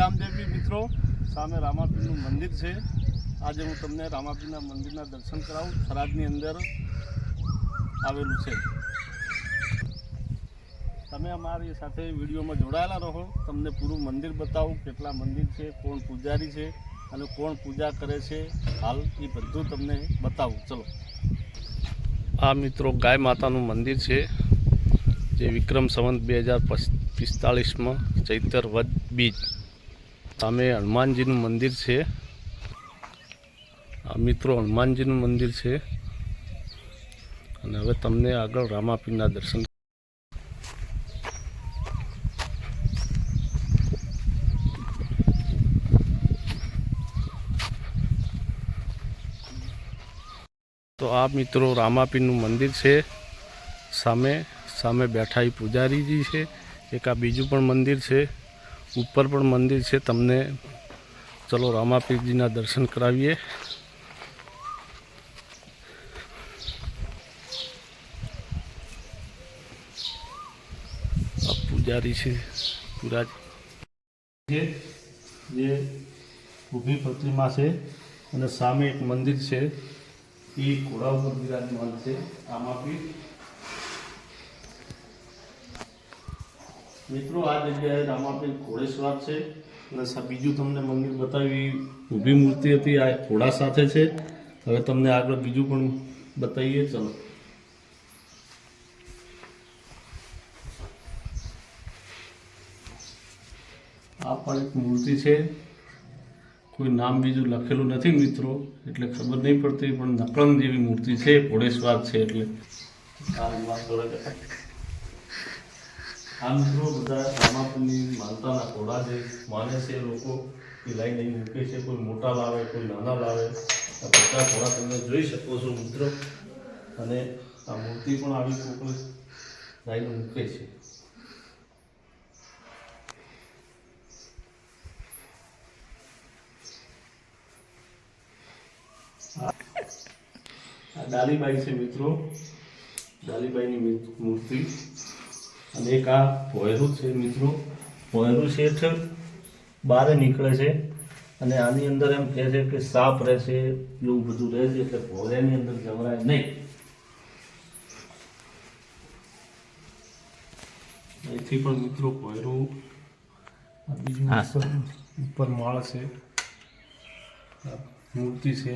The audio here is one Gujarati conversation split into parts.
રામદેવજી મિત્રો, સામે રામાપીરનું મંદિર છે। આજે હું તમને રામાપીરના મંદિરના દર્શન કરાવું। થરાદની અંદર આવેલું છે। તમે અમારી સાથે વિડીયોમાં જોડાયેલા રહો। તમને પૂરું મંદિર બતાવું, કેટલા મંદિર છે, કોણ પૂજારી છે અને કોણ પૂજા કરે છે, હાલ એ બધું તમને બતાવું। ચલો। આ મિત્રો ગાય માતાનું મંદિર છે, જે વિક્રમ સંવત 2045માં ચૈતર વદ બીજ સામે હનુમાનજીનું મંદિર છે। આ મિત્રો હનુમાનજીનું મંદિર છે અને હવે તમને આગળ રામાપીરના દર્શન। તો આ મિત્રો રામાપીરનું મંદિર છે। સામે બેઠા એ પૂજારીજી છે। એક આ બીજું પણ મંદિર છે, ઉપર પણ મંદિર છે। તમને ચલો રામાપીરજીના દર્શન કરાવીએ। આ પૂજારી છે, પૂજારી જે ઊભી પ્રતિમા છે અને સામે એક મંદિર છે, એ ઘોડા ઉપર બિરાજમાન છે રામાપીર। મિત્રો આ જગ્યાએ રામાપીર ઘોડેસવાર છે અને બીજું તમને મંદિર બતાવી ઊભી મૂર્તિ હતી, આ ઘોડા સાથે છે। હવે તમને આગળ બીજું પણ બતાવીએ, ચલો। આ પણ એક મૂર્તિ છે, કોઈ નામ બીજું લખેલું નથી મિત્રો, એટલે ખબર નહીં પડતી, પણ નકળન જેવી મૂર્તિ છે, ઘોડેસવાર છે એટલે આ મિત્રો બધા રામાપીરની માનતાના ઘોડા જે માને છે લોકો એ લાઈને મૂકે છે। કોઈ મોટા લાવે, કોઈ નાના લાવે। આ બધા ઘોડા તમે જોઈ શકો છો મિત્રો, અને આ મૂર્તિ પણ આવી કોઈ લાઈને મૂકે છે। આ ડાલીબાઈ છે મિત્રો, ડાલીબાઈની મૂર્તિ। અને એક આ ભોયરું છે મિત્રો, ભોયરું શેઠ બહાર નીકળે છે અને આની અંદર એમ કહે છે કે સાપ રહેશે, એવું બધું રહે છે, એટલે ભોયરાની અંદર જવરાય નહીં। અહીંથી પણ મિત્રો ભોયરું બીજું ઉપર માળ છે, મૂર્તિ છે।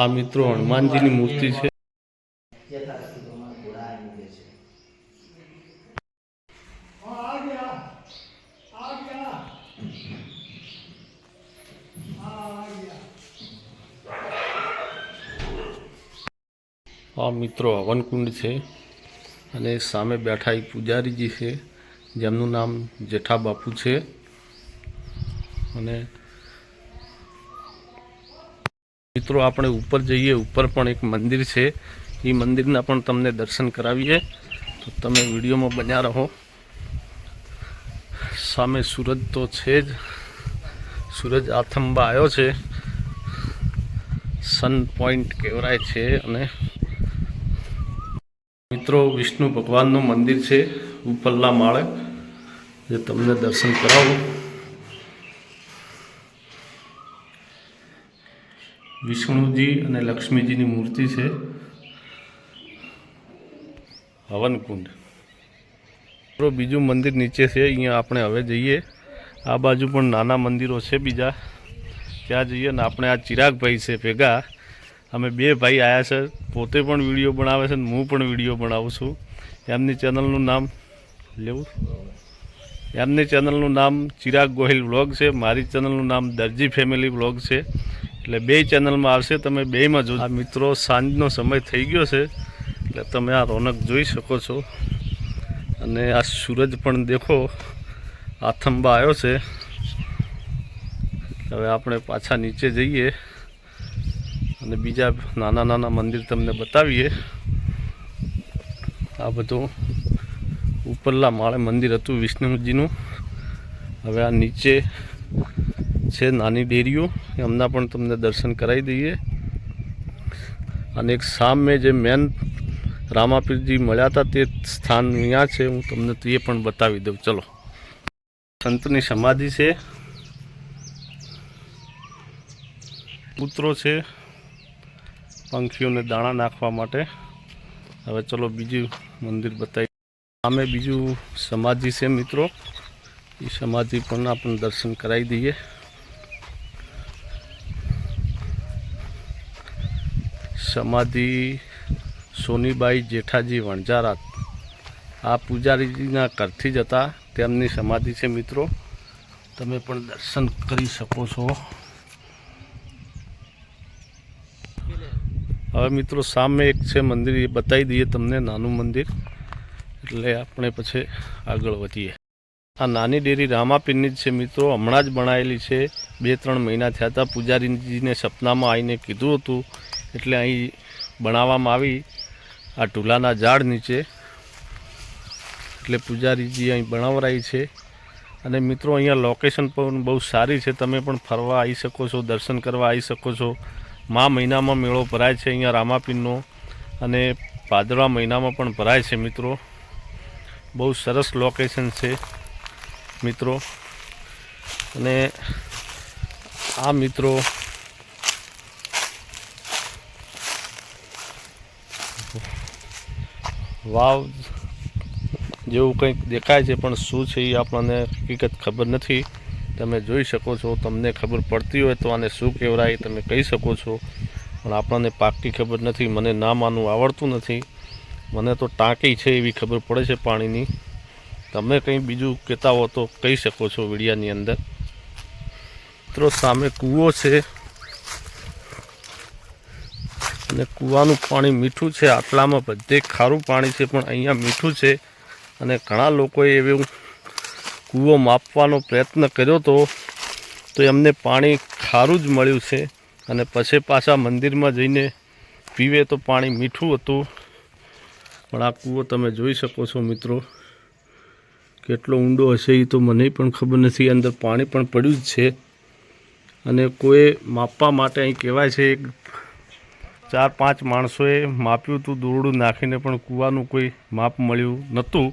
આ મિત્રો હનુમાનજીની મૂર્તિ છે। આ મિત્રો હવનકુંડ છે અને સામે બેઠા એ પૂજારીજી છે, જેમનું નામ જેઠા બાપુ છે। અને મિત્રો આપણે ઉપર જઈએ, ઉપર પણ એક મંદિર છે, એ મંદિરના પણ તમને દર્શન કરાવીએ, તો તમે વિડીયોમાં બન્યા રહો। સામે સૂરજ તો છે જ, સૂરજ આથમવા આવ્યો છે, સન પોઈન્ટ કહેવાય છે। અને મિત્રો વિષ્ણુ ભગવાનનું મંદિર છે ઉપરલા માળે, જે તમને દર્શન કરાવું। વિષ્ણુજી અને લક્ષ્મીજીની મૂર્તિ છે। હવનકુંડ મિત્રો બીજું મંદિર નીચે છે, અહીંયા આપણે હવે જઈએ। આ બાજુ પણ નાના મંદિરો છે બીજા, ત્યાં જઈએ ને આપણે આ ચિરાગભાઈ છે ભેગા, અમે બે ભાઈ આવ્યા છે, પોતે પણ વિડીયો બનાવે છે ને હું પણ વિડીયો બનાવું છું। એમની ચેનલનું નામ લેવું, એમની ચેનલનું નામ ચિરાગ ગોહિલ વ્લોગ છે, મારી ચેનલનું નામ દરજી ફેમિલી વ્લોગ છે, એટલે બે ચેનલમાં આવશે, તમે બેમાં જો। આ મિત્રો સાંજનો સમય થઈ ગયો છે, એટલે તમે આ રોનક જોઈ શકો છો। અને આ સૂરજ પણ દેખો આથમવા આવ્યો છે। હવે આપણે પાછા નીચે જઈએ અને બીજા નાના નાના મંદિર તમને બતાવીએ। આ બધું ઉપરલા માળે મંદિર હતું વિષ્ણુજીનું, હવે આ નીચે છે નાની ડેરીઓ, એમના પણ તમને દર્શન કરાવી દઈએ. અને એક સામે જે મેન રામાપીરજી મળ્યા હતા તે સ્થાન અહીંયા છે, હું તમને તે પણ બતાવી દઉં. ચલો, સંતની સમાધિ છે, પુત્રો છે પંખીઓને દાણા નાખવા માટે. હવે ચલો બીજું મંદિર બતાવી. સામે બીજું સમાધિ છે મિત્રો, એ સમાધિ પણ આપણને દર્શન કરાવી દઈએ. સમાધિ સોનીબાઈ જેઠાજી વણઝારા, આ પૂજારીજીના ઘરથી જ હતા, તેમની સમાધિ છે મિત્રો. તમે પણ દર્શન કરી શકો છો. હવે મિત્રો સામે એક છે મંદિર, એ બતાવી દઈએ તમને, નાનું મંદિર, એટલે આપણે પછી આગળ વધીએ. આ નાની ડેરી રામાપીરની જ છે મિત્રો, હમણાં જ બનાવેલી છે, 2-3 મહિના થયા હતા. પૂજારીજીને સપનામાં આવીને કીધું હતું એટલે અહીં બનાવવામાં આવી, આ ઢુલાના ઝાડ નીચે. એટલે પૂજારીજી અહીં બનાવરાઈ છે. અને મિત્રો અહીંયા લોકેશન પણ બહુ સારી છે, તમે પણ ફરવા આવી શકો છો, દર્શન કરવા આવી શકો છો. મહિનામાં મેળો ભરાય છે અહીંયા રામાપીરનો, અને ભાદરવા મહિનામાં પણ ભરાય છે મિત્રો. બહુ સરસ લોકેશન છે મિત્રો. અને આ મિત્રો વાવ જેવું કંઈક દેખાય છે, પણ શું છે એ આપણને હકીકત ખબર નથી. તમે જોઈ શકો છો, તમને ખબર પડતી હોય તો આને શું કહેવાય તમે કહી શકો છો, પણ આપણને પાક્કી ખબર નથી. મને નામ આનું આવડતું નથી, મને તો ટાંકી છે એવી ખબર પડે છે પાણીની. તમે કંઈ બીજું કહેતા હો તો કહી શકો છો વિડીયાની અંદર. મિત્રો સામે કૂવો છે, અને કૂવાનું પાણી મીઠું છે. આટલામાં બધે ખારું પાણી છે, પણ અહીંયા મીઠું છે. અને ઘણા લોકોએ એવું કૂવો માપવાનો પ્રયત્ન કર્યો તો એમને પાણી ખારું જ મળ્યું છે. અને પછી પાછા મંદિરમાં જઈને પીવે તો પાણી મીઠું હતું. પણ આ કૂવો તમે જોઈ શકો છો મિત્રો, કેટલો ઊંડો હશે એ તો મને પણ ખબર નથી. અંદર પાણી પણ પડ્યું જ છે. અને કોઈ માપવા માટે અહીં કહેવાય છે 4-5 માણસોએ માપ્યું હતું દોરડું નાખીને, પણ કૂવાનું કોઈ માપ મળ્યું નહોતું.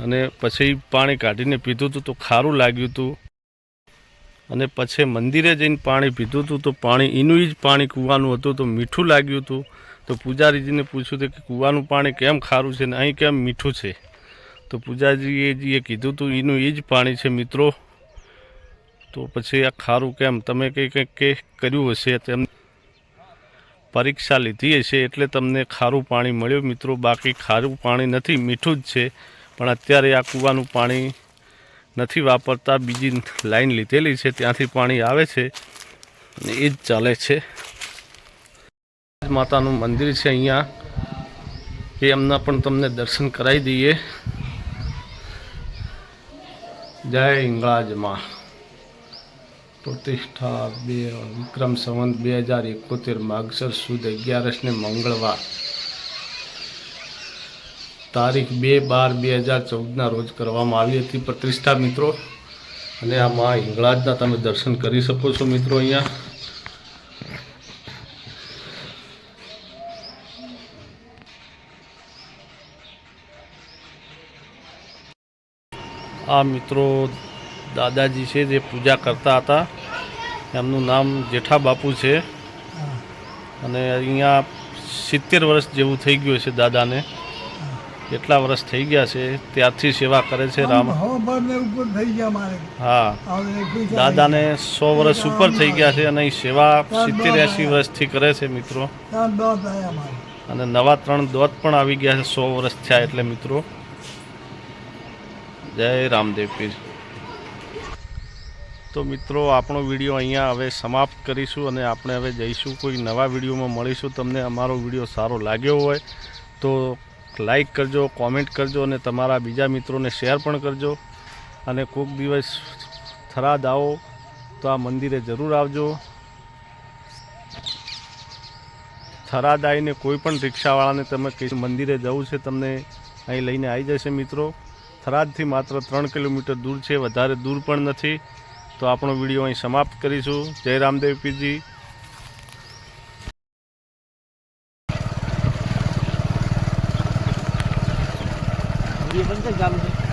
અને પછી પાણી કાઢીને પીધું હતું તો ખારું લાગ્યું હતું. અને પછી મંદિરે જઈને પાણી પીધું હતું તો પાણી એનું જ પાણી કૂવાનું હતું, તો મીઠું લાગ્યું હતું. તો પૂજારીજીને પૂછ્યું હતું કે કૂવાનું પાણી કેમ ખારું છે ને અહીં કેમ મીઠું છે? તો પૂજારીજીએ કીધું હતું એનું એ જ પાણી છે મિત્રો. તો પછી આ ખારું કેમ? તમે કંઈક કર્યું હશે, તેમ પરીક્ષા લીધી હશે એટલે તમને ખારું પાણી મળ્યું મિત્રો. બાકી ખારું પાણી નથી, મીઠું જ છે. પણ અત્યારે આ કૂવાનું પાણી નથી વાપરતા, બીજી લાઈન લીધેલી છે, ત્યાંથી પાણી આવે છે અને એ જ ચાલે છે. માતાનું મંદિર છે અહીંયા, એ એમના પણ તમને દર્શન કરાવી દઈએ. જય હિંગળાજમાં. પ્રતિષ્ઠા વિક્રમ સંવત 2071 માગસર સુદ 11 મંગળવાર, તારીખ 2/12/2014 રોજ કરવામાં આવી હતી પ્રતિષ્ઠા મિત્રો. અને આ મા હિંગળાજના તમે દર્શન કરી શકો છો મિત્રો. અહીંયા આ મિત્રો દાદાજી છે જે પૂજા કરતા હતા, એમનું નામ જેઠા બાપુ છે. અને અહીંયા 70 વર્ષ જેવું થઈ ગયું છે દાદાને, કેટલા વર્ષ થઈ ગયા છે ત્યારથી સેવા કરે છે. રામ હા, દાદાને 100 વર્ષ ઉપર થઈ ગયા છે અને સેવા 70-80 વર્ષથી કરે છે મિત્રો. અને નવા 3 દોત પણ આવી ગયા છે 100 વર્ષ થયા એટલે મિત્રો. જય રામદેવ પીર. તો મિત્રો આપણો વિડીયો અહીંયા હવે સમાપ્ત કરીશું અને આપણે હવે જઈશું કોઈ નવા વિડીયોમાં મળીશું. તમને અમારો વિડીયો સારો લાગ્યો હોય તો લાઈક કરજો, કોમેન્ટ કરજો અને તમારા બીજા મિત્રોને શેર પણ કરજો. અને કોઈક દિવસ થરાદ આવો તો આ મંદિરે જરૂર આવજો. થરાદ આવીને કોઈ પણ રિક્ષાવાળાને તમે કઈ મંદિરે જવું છે તમને અહીં લઈને આવી જશે મિત્રો. થરાદથી માત્ર 3 કિલોમીટર દૂર છે, વધારે દૂર પણ નથી. તો આપણો વિડીયો અહીં સમાપ્ત કરીશું. જય રામદેવ પીરજી. ये बंद कर चालू है।